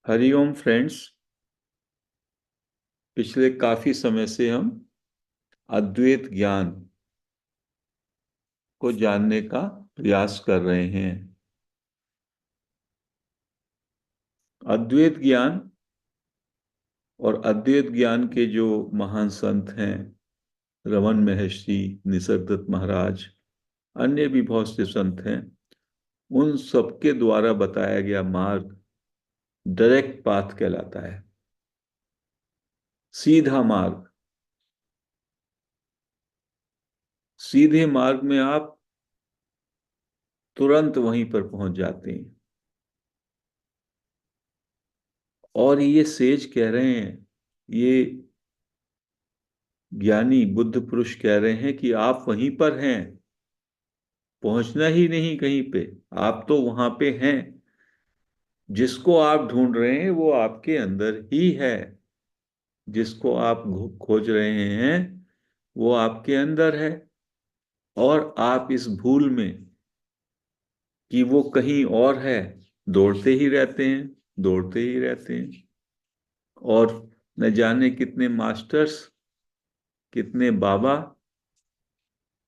Hariom friends. पिछले काफी समय से हम अद्वैत ज्ञान को जानने का प्रयास कर रहे हैं। अद्वैत ज्ञान और अद्वैत ज्ञान के जो महान संत हैं, रमन महर्षि, निसर्गदत्त महाराज, अन्य भी बहुत से संत हैं, उन सबके द्वारा बताया गया मार्ग डायरेक्ट पाथ कहलाता है। सीधा मार्ग। सीधे मार्ग में आप तुरंत वहीं पर पहुंच जाते हैं। और ये सेज कह रहे हैं, ये ज्ञानी बुद्ध पुरुष कह रहे हैं कि आप वहीं पर हैं, पहुंचना ही नहीं कहीं पे, आप तो वहां पे हैं। जिसको आप ढूंढ रहे हैं वो आपके अंदर ही है। जिसको आप खोज रहे हैं वो आपके अंदर है। और आप इस भूल में कि वो कहीं और है दौड़ते ही रहते हैं, दौड़ते ही रहते हैं। और न जाने कितने मास्टर्स, कितने बाबा,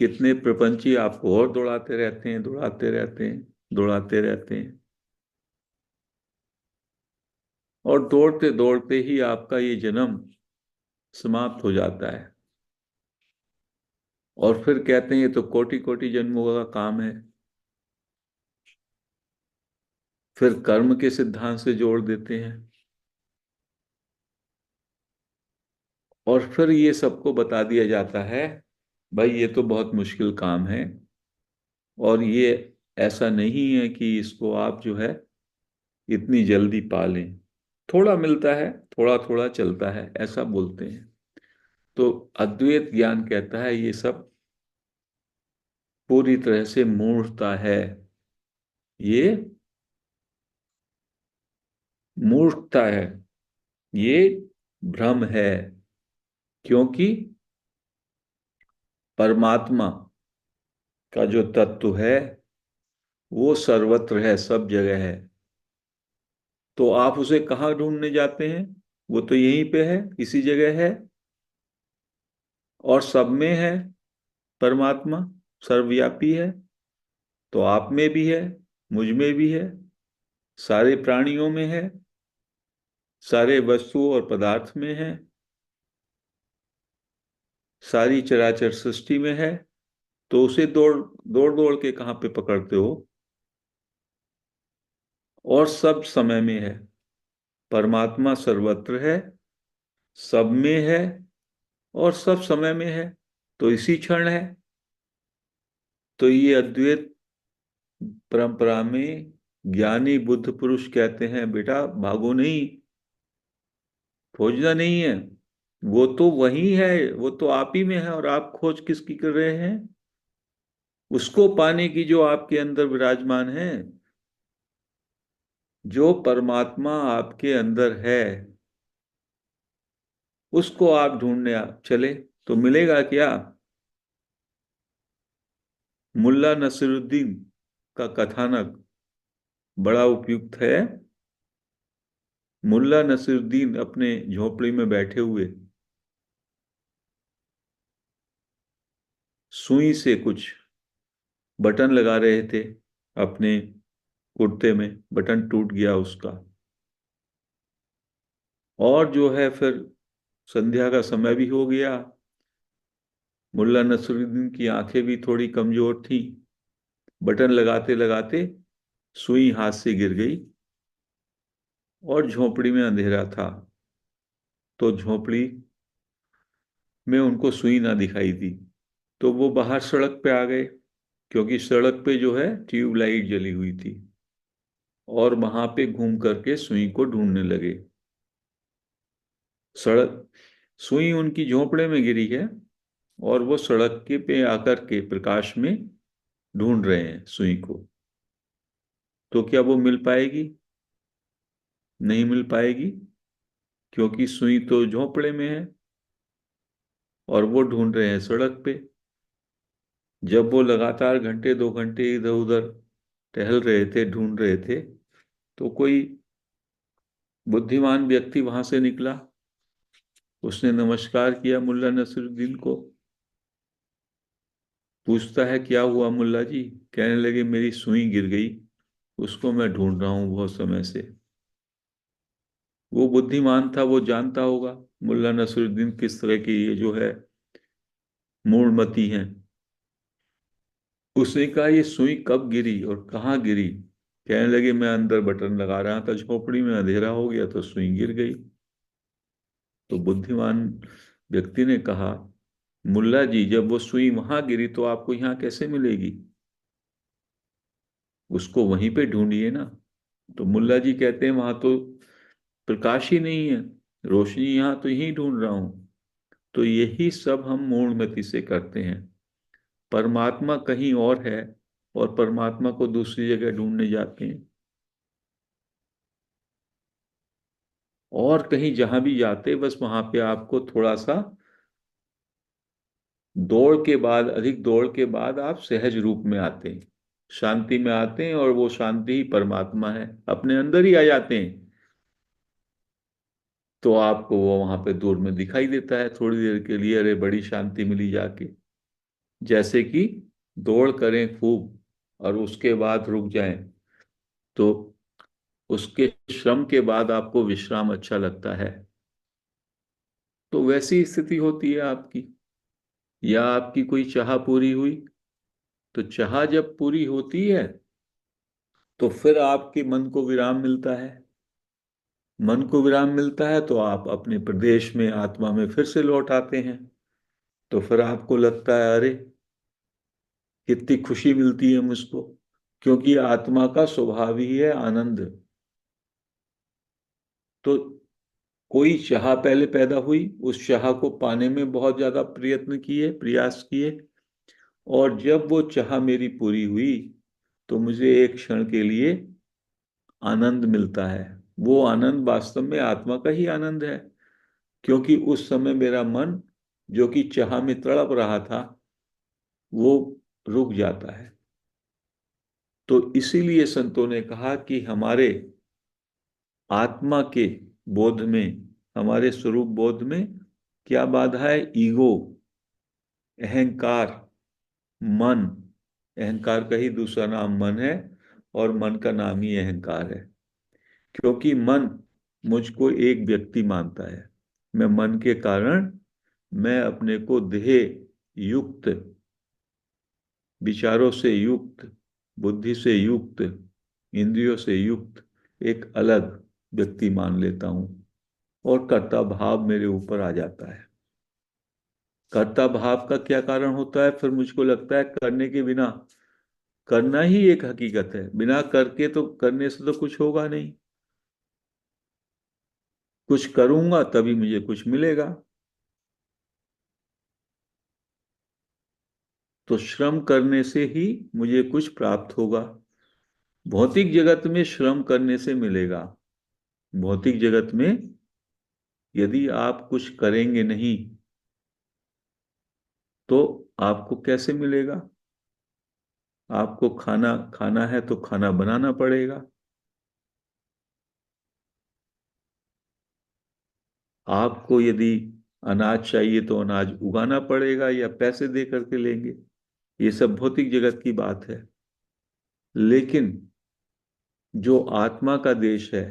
कितने प्रपंची आपको और दौड़ाते रहते हैं, दौड़ाते रहते हैं, दौड़ाते रहते हैं। और दौड़ते दौड़ते ही आपका ये जन्म समाप्त हो जाता है। और फिर कहते हैं ये तो कोटि कोटि जन्मों का काम है। फिर कर्म के सिद्धांत से जोड़ देते हैं। और फिर ये सबको बता दिया जाता है, भाई ये तो बहुत मुश्किल काम है। और ये ऐसा नहीं है कि इसको आप जो है इतनी जल्दी पा लें। थोड़ा मिलता है, थोड़ा थोड़ा चलता है, ऐसा बोलते हैं। तो अद्वैत ज्ञान कहता है ये सब पूरी तरह से मूर्खता है। ये मूर्खता है, ये भ्रम है। क्योंकि परमात्मा का जो तत्व है वो सर्वत्र है, सब जगह है। तो आप उसे कहाँ ढूंढने जाते हैं? वो तो यहीं पे है, इसी जगह है। और सब में है। परमात्मा सर्वव्यापी है। तो आप में भी है, मुझ में भी है, सारे प्राणियों में है, सारे वस्तुओं और पदार्थ में है, सारी चराचर सृष्टि में है। तो उसे दौड़ दौड़ दौड़ के कहाँ पे पकड़ते हो? और सब समय में है। परमात्मा सर्वत्र है, सब में है, और सब समय में है। तो इसी क्षण है। तो ये अद्वैत परंपरा में ज्ञानी बुद्ध पुरुष कहते हैं, बेटा भागो नहीं, खोजना नहीं है। वो तो वही है, वो तो आप ही में है। और आप खोज किसकी कर रहे हैं? उसको पाने की जो आपके अंदर विराजमान है। जो परमात्मा आपके अंदर है उसको आप ढूंढने चले तो मिलेगा क्या? मुल्ला नसरुद्दीन का कथानक बड़ा उपयुक्त है। मुल्ला नसरुद्दीन अपने झोपड़ी में बैठे हुए सुई से कुछ बटन लगा रहे थे। अपने कुर्ते में बटन टूट गया उसका। और जो है फिर संध्या का समय भी हो गया। मुल्ला नसरुद्दीन की आंखें भी थोड़ी कमजोर थी। बटन लगाते लगाते सुई हाथ से गिर गई और झोपड़ी में अंधेरा था। तो झोपड़ी में उनको सुई ना दिखाई दी। तो वो बाहर सड़क पे आ गए, क्योंकि सड़क पे जो है ट्यूबलाइट जली हुई थी। और वहां पे घूम करके सुई को ढूंढने लगे। सड़क सुई उनकी झोपड़े में गिरी है, और वो सड़क के पे आकर के प्रकाश में ढूंढ रहे हैं सुई को। तो क्या वो मिल पाएगी? नहीं मिल पाएगी, क्योंकि सुई तो झोपड़े में है और वो ढूंढ रहे हैं सड़क पे। जब वो लगातार घंटे 2 घंटे इधर उधर टहल रहे थे, ढूंढ रहे थे, तो कोई बुद्धिमान व्यक्ति वहां से निकला, उसने नमस्कार किया मुल्ला नसरुद्दीन को। पूछता है क्या हुआ मुल्ला जी? कहने लगे मेरी सुई गिर गई, उसको मैं ढूंढ रहा हूं बहुत समय से। वो बुद्धिमान था, वो जानता होगा मुल्ला नसरुद्दीन किस तरह की ये जो है मूढ़मती हैं। उसने कहा ये सुई कब गिरी और कहाँ गिरी? कहने लगे मैं अंदर बटन लगा रहा था झोपड़ी में, अंधेरा हो गया तो सुई गिर गई। तो बुद्धिमान व्यक्ति ने कहा मुल्ला जी जब वो सुई वहां गिरी तो आपको यहाँ कैसे मिलेगी? उसको वहीं पे ढूंढिए ना। तो मुल्ला जी कहते हैं वहां तो प्रकाश ही नहीं है, रोशनी यहाँ तो यहीं ढूंढ रहा हूं। तो यही सब हम मूढ़मति से करते हैं। परमात्मा कहीं और है और परमात्मा को दूसरी जगह ढूंढने जाते हैं। और कहीं जहां भी जाते बस वहां पे आपको थोड़ा सा दौड़ के बाद, अधिक दौड़ के बाद आप सहज रूप में आते हैं, शांति में आते हैं, और वो शांति ही परमात्मा है, अपने अंदर ही आ जाते हैं। तो आपको वो वहां पे दूर में दिखाई देता है थोड़ी देर के लिए, अरे बड़ी शांति मिली जाके। जैसे कि दौड़ करें खूब और उसके बाद रुक जाएं, तो उसके श्रम के बाद आपको विश्राम अच्छा लगता है। तो वैसी स्थिति होती है आपकी। या आपकी कोई चाह पूरी हुई, तो चाह जब पूरी होती है तो फिर आपके मन को विराम मिलता है। मन को विराम मिलता है तो आप अपने प्रदेश में, आत्मा में फिर से लौट आते हैं। तो फिर आपको लगता है अरे कितनी खुशी मिलती है मुझको, क्योंकि आत्मा का स्वभाव ही है आनंद। तो कोई चाह पहले पैदा हुई, उस चाह को पाने में बहुत ज्यादा प्रयत्न किए, प्रयास किए, और जब वो चाह मेरी पूरी हुई तो मुझे एक क्षण के लिए आनंद मिलता है। वो आनंद वास्तव में आत्मा का ही आनंद है, क्योंकि उस समय मेरा मन जो कि चाह में तड़प रहा था वो रुक जाता है। तो इसीलिए संतों ने कहा कि हमारे आत्मा के बोध में, हमारे स्वरूप बोध में क्या बाधा है? ईगो, अहंकार, मन। अहंकार का ही दूसरा नाम मन है, और मन का नाम ही अहंकार है। क्योंकि मन मुझको एक व्यक्ति मानता है। मैं मन के कारण मैं अपने को देह युक्त, विचारों से युक्त, बुद्धि से युक्त, इंद्रियों से युक्त एक अलग व्यक्ति मान लेता हूं, और कर्ता भाव मेरे ऊपर आ जाता है। कर्ता भाव का क्या कारण होता है? फिर मुझको लगता है करने के बिना, करना ही एक हकीकत है, बिना करके तो, करने से तो कुछ होगा नहीं। कुछ करूंगा तभी मुझे कुछ मिलेगा। तो श्रम करने से ही मुझे कुछ प्राप्त होगा। भौतिक जगत में श्रम करने से मिलेगा। भौतिक जगत में यदि आप कुछ करेंगे नहीं तो आपको कैसे मिलेगा? आपको खाना खाना है तो खाना बनाना पड़ेगा। आपको यदि अनाज चाहिए तो अनाज उगाना पड़ेगा, या पैसे दे करके लेंगे। ये सब भौतिक जगत की बात है। लेकिन जो आत्मा का देश है,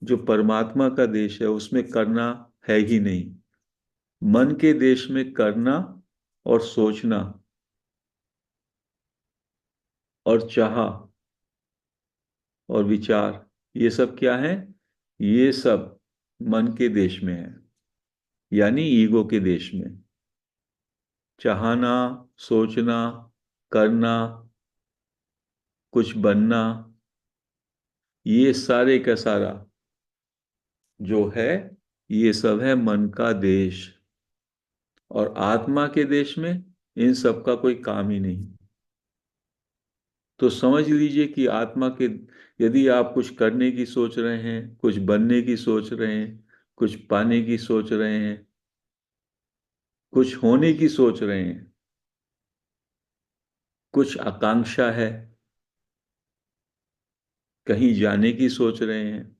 जो परमात्मा का देश है, उसमें करना है ही नहीं। मन के देश में करना और सोचना और चाह और विचार, ये सब क्या है? ये सब मन के देश में है, यानी ईगो के देश में। चाहना, सोचना, करना, कुछ बनना, ये सारे का सारा जो है, ये सब है मन का देश। और आत्मा के देश में इन सब का कोई काम ही नहीं। तो समझ लीजिए कि आत्मा के, यदि आप कुछ करने की सोच रहे हैं, कुछ बनने की सोच रहे हैं, कुछ पाने की सोच रहे हैं, कुछ होने की सोच रहे हैं, कुछ आकांक्षा है, कहीं जाने की सोच रहे हैं,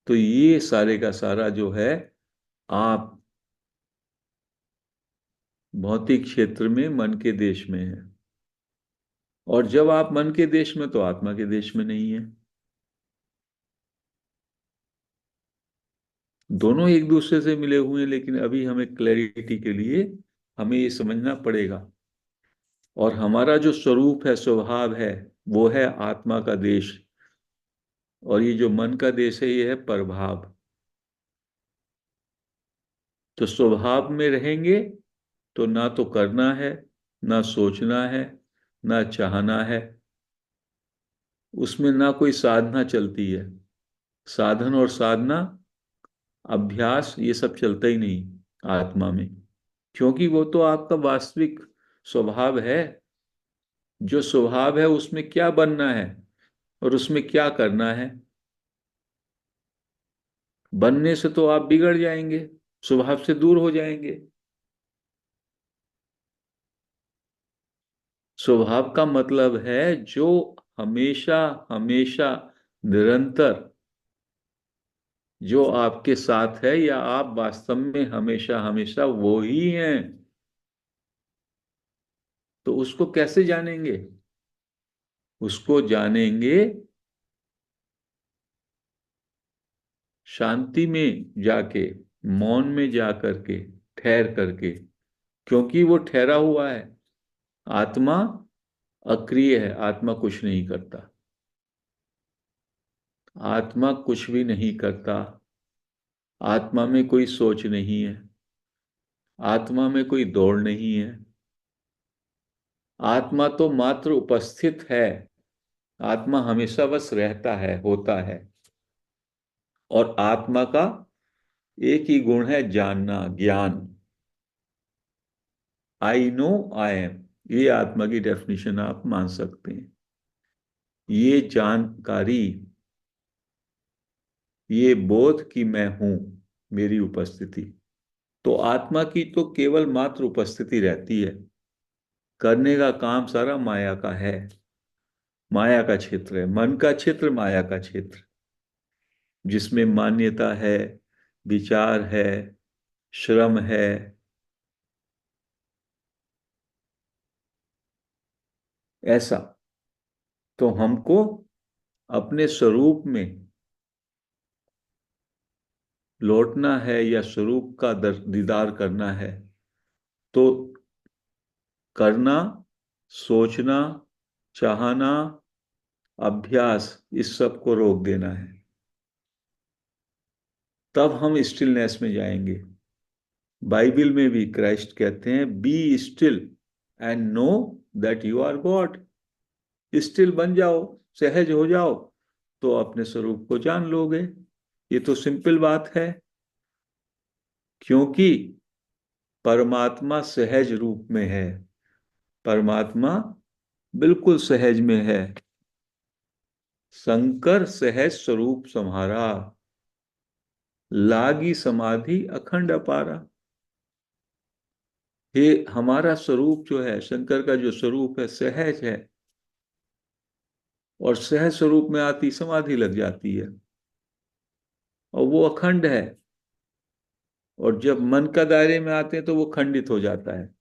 तो ये सारे का सारा जो है, आप भौतिक क्षेत्र में मन के देश में है, और जब आप मन के देश में तो आत्मा के देश में नहीं है। दोनों एक दूसरे से मिले हुए हैं, लेकिन अभी हमें क्लैरिटी के लिए हमें ये समझना पड़ेगा। और हमारा जो स्वरूप है, स्वभाव है, वो है आत्मा का देश, और ये जो मन का देश है ये है परभाव। तो स्वभाव में रहेंगे तो ना तो करना है, ना सोचना है, ना चाहना है, उसमें ना कोई साधना चलती है। साधन और साधना, अभ्यास, ये सब चलता ही नहीं आत्मा में, क्योंकि वो तो आपका वास्तविक स्वभाव है। जो स्वभाव है उसमें क्या बनना है और उसमें क्या करना है। बनने से तो आप बिगड़ जाएंगे, स्वभाव से दूर हो जाएंगे। स्वभाव का मतलब है जो हमेशा हमेशा निरंतर, जो आपके साथ है, या आप वास्तव में हमेशा हमेशा वो ही हैं। तो उसको कैसे जानेंगे? उसको जानेंगे शांति में जाके, मौन में जा करके, ठहर करके, क्योंकि वो ठहरा हुआ है। आत्मा अक्रिय है, आत्मा कुछ नहीं करता। आत्मा कुछ भी नहीं करता। आत्मा में कोई सोच नहीं है, आत्मा में कोई दौड़ नहीं है। आत्मा तो मात्र उपस्थित है। आत्मा हमेशा बस रहता है, होता है। और आत्मा का एक ही गुण है, जानना, ज्ञान। आई नो आई एम, ये आत्मा की डेफिनेशन आप मान सकते हैं। ये जानकारी, ये बोध कि मैं हूं, मेरी उपस्थिति। तो आत्मा की तो केवल मात्र उपस्थिति रहती है। करने का काम सारा माया का है। माया का क्षेत्र है, मन का क्षेत्र माया का क्षेत्र, जिसमें मान्यता है, विचार है, श्रम है। ऐसा तो हमको अपने स्वरूप में लौटना है, या स्वरूप का दीदार करना है, तो करना, सोचना, चाहना, अभ्यास, इस सब को रोक देना है। तब हम स्टिलनेस में जाएंगे। बाइबल में भी क्राइस्ट कहते हैं, be still and know that you are God. Still बन जाओ, सहज हो जाओ, तो अपने स्वरूप को जान लोगे। ये तो सिंपल बात है, क्योंकि परमात्मा सहज रूप में है। परमात्मा बिल्कुल सहज में है। शंकर सहज स्वरूप सम्हारा, लागी समाधि अखंड अपारा। ये हमारा स्वरूप जो है, शंकर का जो स्वरूप है, सहज है। और सहज स्वरूप में आती समाधि लग जाती है, और वो अखंड है। और जब मन का दायरे में आते हैं तो वो खंडित हो जाता है।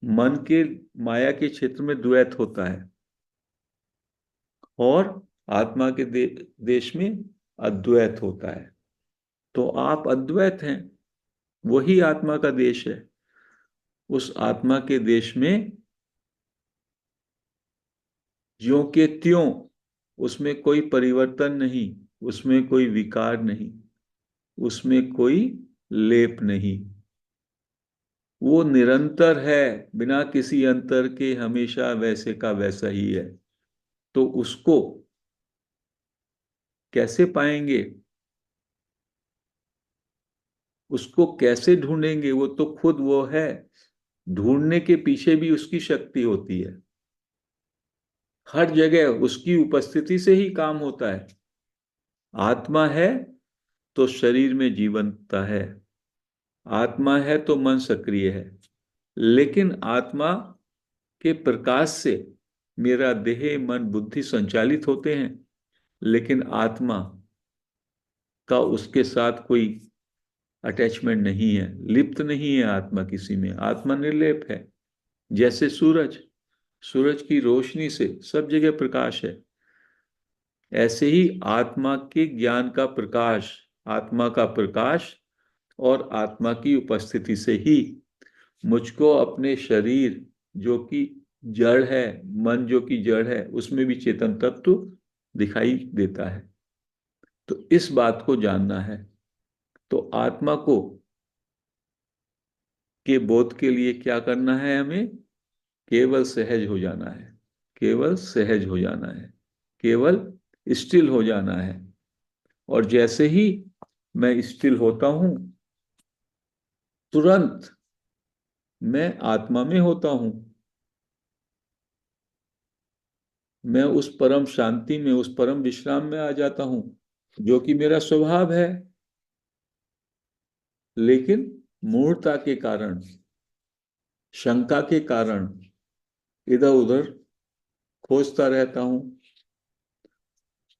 मन के, माया के क्षेत्र में द्वैत होता है, और आत्मा के देश में अद्वैत होता है। तो आप अद्वैत हैं, वही आत्मा का देश है। उस आत्मा के देश में ज्यों के त्यों, उसमें कोई परिवर्तन नहीं, उसमें कोई विकार नहीं, उसमें कोई लेप नहीं। वो निरंतर है, बिना किसी अंतर के, हमेशा वैसे का वैसा ही है। तो उसको कैसे पाएंगे? उसको कैसे ढूंढेंगे? वो तो खुद वो है। ढूंढने के पीछे भी उसकी शक्ति होती है। हर जगह उसकी उपस्थिति से ही काम होता है। आत्मा है तो शरीर में जीवंतता है, आत्मा है तो मन सक्रिय है। लेकिन आत्मा के प्रकाश से मेरा देह, मन, बुद्धि संचालित होते हैं, लेकिन आत्मा का उसके साथ कोई अटैचमेंट नहीं है, लिप्त नहीं है आत्मा किसी में, आत्मा निर्लेप है। जैसे सूरज, सूरज की रोशनी से सब जगह प्रकाश है, ऐसे ही आत्मा के ज्ञान का प्रकाश, आत्मा का प्रकाश और आत्मा की उपस्थिति से ही मुझको अपने शरीर जो कि जड़ है, मन जो कि जड़ है, उसमें भी चेतन तत्व दिखाई देता है। तो इस बात को जानना है। तो आत्मा को के बोध के लिए क्या करना है? हमें केवल सहज हो जाना है, केवल सहज हो जाना है, केवल स्टिल हो जाना है। और जैसे ही मैं स्टिल होता हूं, तुरंत मैं आत्मा में होता हूं। मैं उस परम शांति में, उस परम विश्राम में आ जाता हूं, जो कि मेरा स्वभाव है। लेकिन मूढ़ता के कारण, शंका के कारण इधर उधर खोजता रहता हूं,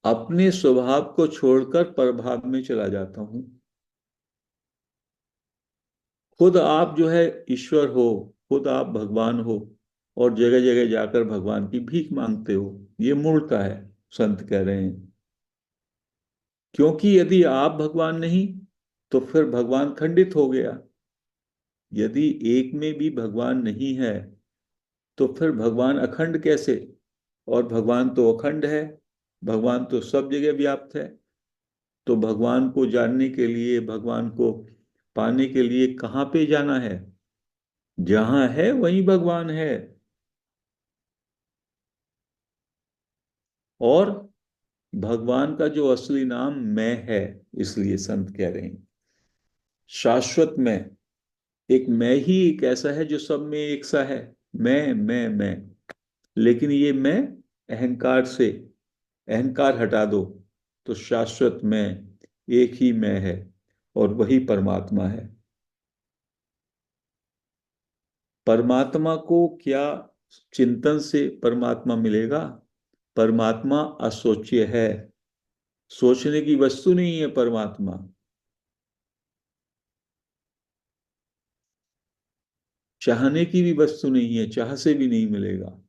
अपने स्वभाव को छोड़कर प्रभाव में चला जाता हूं। खुद आप जो है ईश्वर हो, खुद आप भगवान हो, और जगह जगह जाकर भगवान की भीख मांगते हो। ये मूर्खता है, संत कह रहे हैं। क्योंकि यदि आप भगवान नहीं तो फिर भगवान खंडित हो गया। यदि एक में भी भगवान नहीं है तो फिर भगवान अखंड कैसे? और भगवान तो अखंड है, भगवान तो सब जगह व्याप्त है। तो भगवान को जानने के लिए, भगवान को पाने के लिए कहाँ पे जाना है? जहां है वहीं भगवान है। और भगवान का जो असली नाम मैं है, इसलिए संत कह रहे हैं शाश्वत में एक मैं ही एक ऐसा है जो सब में एक सा है। मैं, लेकिन ये मैं अहंकार से, अहंकार हटा दो तो शाश्वत में एक ही मैं है, और वही परमात्मा है। परमात्मा को क्या चिंतन से परमात्मा मिलेगा? परमात्मा असोच्य है, सोचने की वस्तु नहीं है परमात्मा। चाहने की भी वस्तु नहीं है, चाह से भी नहीं मिलेगा।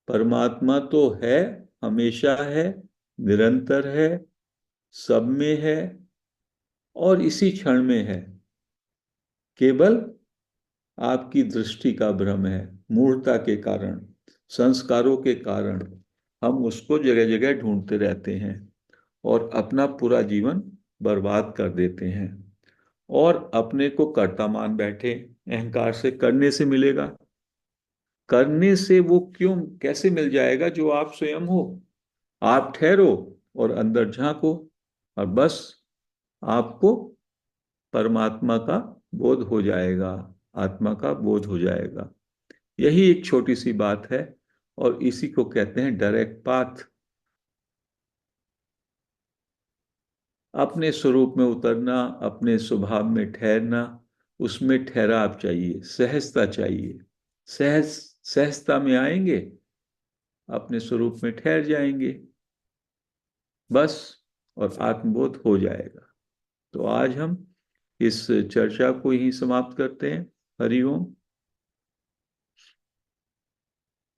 परमात्मा तो है, हमेशा है, निरंतर है, सब में है, और इसी क्षण में है। केवल आपकी दृष्टि का भ्रम है, मूढ़ता के कारण, संस्कारों के कारण हम उसको जगह जगह ढूंढते रहते हैं और अपना पूरा जीवन बर्बाद कर देते हैं। और अपने को कर्ता मान बैठे, अहंकार से करने से मिलेगा। करने से वो क्यों, कैसे मिल जाएगा जो आप स्वयं हो? आप ठहरो और अंदर झांको, और बस आपको परमात्मा का बोध हो जाएगा, आत्मा का बोध हो जाएगा। यही एक छोटी सी बात है, और इसी को कहते हैं डायरेक्ट पाथ। अपने स्वरूप में उतरना, अपने स्वभाव में ठहरना, उसमें ठहराव चाहिए, सहजता चाहिए। सहज, सहजता में आएंगे, अपने स्वरूप में ठहर जाएंगे, बस, और आत्मबोध हो जाएगा। तो आज हम इस चर्चा को यहीं समाप्त करते हैं। हरि ओम।